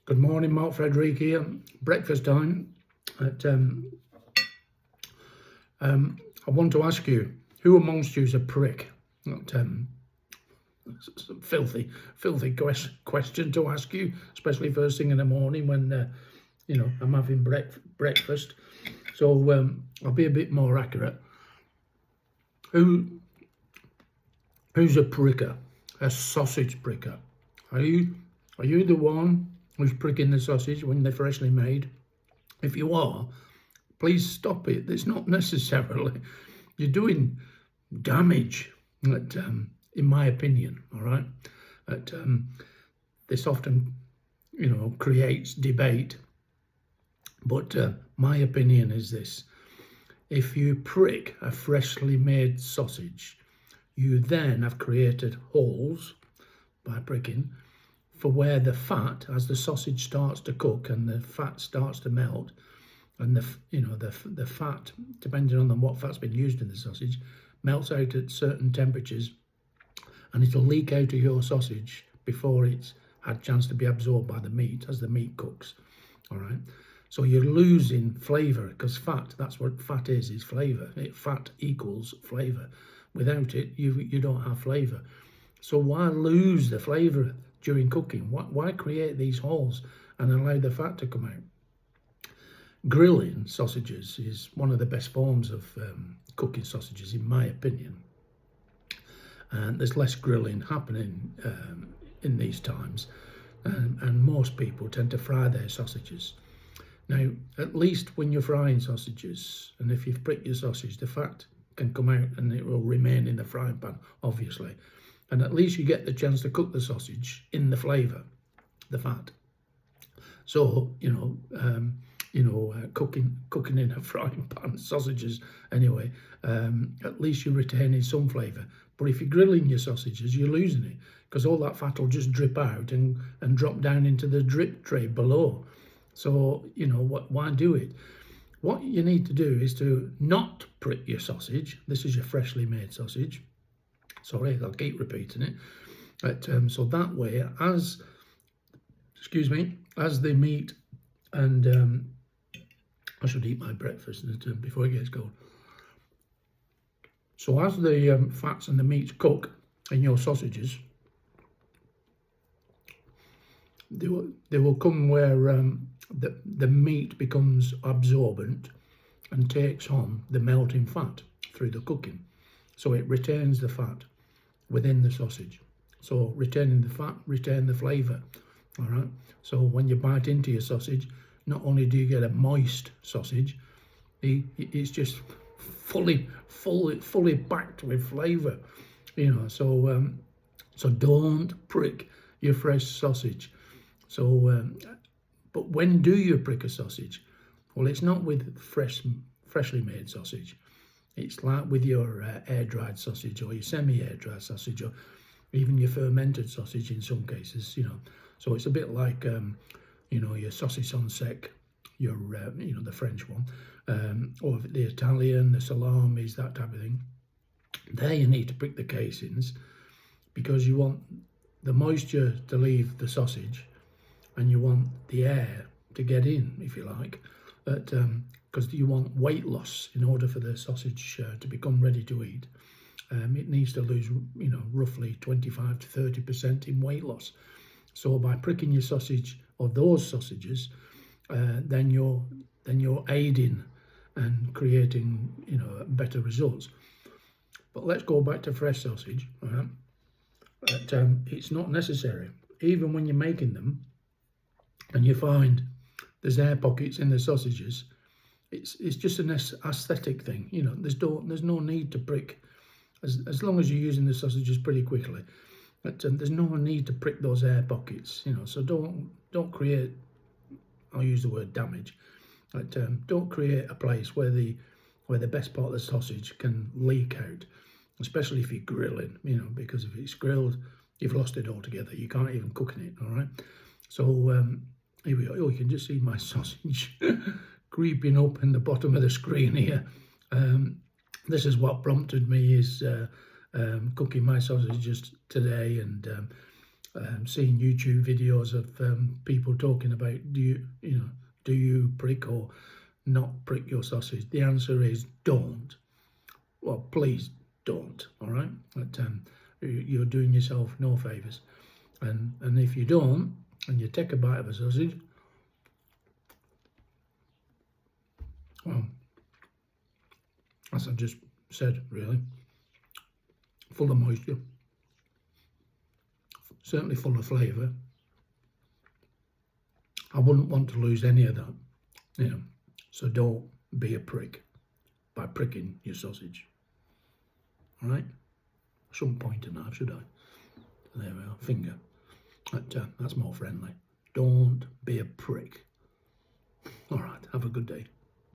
Good morning, Mark Frederick here. Breakfast time. I want to ask you, who amongst you is a prick? Not, it's a filthy question to ask you, especially first thing in the morning when I'm having breakfast. So I'll be a bit more accurate. Who's a pricker? A sausage pricker? Are you the one who's pricking the sausage when they're freshly made? If you are, please stop it. It's not necessarily. You're doing damage, in my opinion, all right? This often, creates debate. But my opinion is this. If you prick a freshly made sausage, you then have created holes by pricking for where the fat, as the sausage starts to cook and the fat starts to melt, and the fat, depending on what fat's been used in the sausage, melts out at certain temperatures, and it'll leak out of your sausage before it's had a chance to be absorbed by the meat as the meat cooks. All right. So you're losing flavour, because fat, that's what fat is flavour. Fat equals flavour. Without it, you don't have flavour. So why lose the flavour during cooking? Why create these holes and allow the fat to come out? Grilling sausages is one of the best forms of cooking sausages, in my opinion. And there's less grilling happening in these times, and most people tend to fry their sausages. Now, at least when you're frying sausages, and if you've pricked your sausage, the fat can come out and it will remain in the frying pan, obviously. And at least you get the chance to cook the sausage in the flavour, the fat. So, cooking in a frying pan, sausages anyway, at least you're retaining some flavour. But if you're grilling your sausages, you're losing it, because all that fat will just drip out and drop down into the drip tray below. So, why do it? What you need to do is to not prick your sausage. This is your freshly made sausage. Sorry, I'll keep repeating it. So that way, as the meat, and I should eat my breakfast before it gets cold. So as the fats and the meats cook in your sausages, they will come where the meat becomes absorbent and takes on the melting fat through the cooking. So it retains the fat within the sausage. So retaining the fat, retain the flavour. All right. So when you bite into your sausage, not only do you get a moist sausage, it's just fully packed with flavour. So don't prick your fresh sausage. So, but when do you prick a sausage? Well, it's not with freshly made sausage. It's like with your air-dried sausage, or your semi-air-dried sausage, or even your fermented sausage in some cases, So it's a bit like, your saucisson sec, your, the French one, or the Italian, the salamis, that type of thing. There you need to prick the casings, because you want the moisture to leave the sausage, and you want the air to get in, if you like, because you want weight loss in order for the sausage to become ready to eat. It needs to lose, roughly 25 to 30% in weight loss. So by pricking your sausage, or those sausages, then you're aiding and creating, better results. But let's go back to fresh sausage. It's not necessary. Even when you're making them, and you find there's air pockets in the sausages, it's just an aesthetic thing. There's no need to prick, as long as you're using the sausages pretty quickly. But there's no need to prick those air pockets. So don't create, I'll use the word damage. But don't create a place where the best part of the sausage can leak out, especially if you're grilling. Because if it's grilled, you've lost it altogether. You can't even cook in it. All right. So here we go. Oh, you can just see my sausage creeping up in the bottom of the screen here. This is what prompted me is cooking my sausages today, and seen YouTube videos of people talking about do you prick or not prick your sausage? The answer is don't. Well, please don't. All right, but you're doing yourself no favours. And if you don't, and you take a bite of a sausage, well, as I just said, really, full of moisture, certainly full of flavour. I wouldn't want to lose any of that, So don't be a prick by pricking your sausage. All right? I shouldn't point a knife, should I? There we are, finger. That's more friendly. Don't be a prick. All right, have a good day.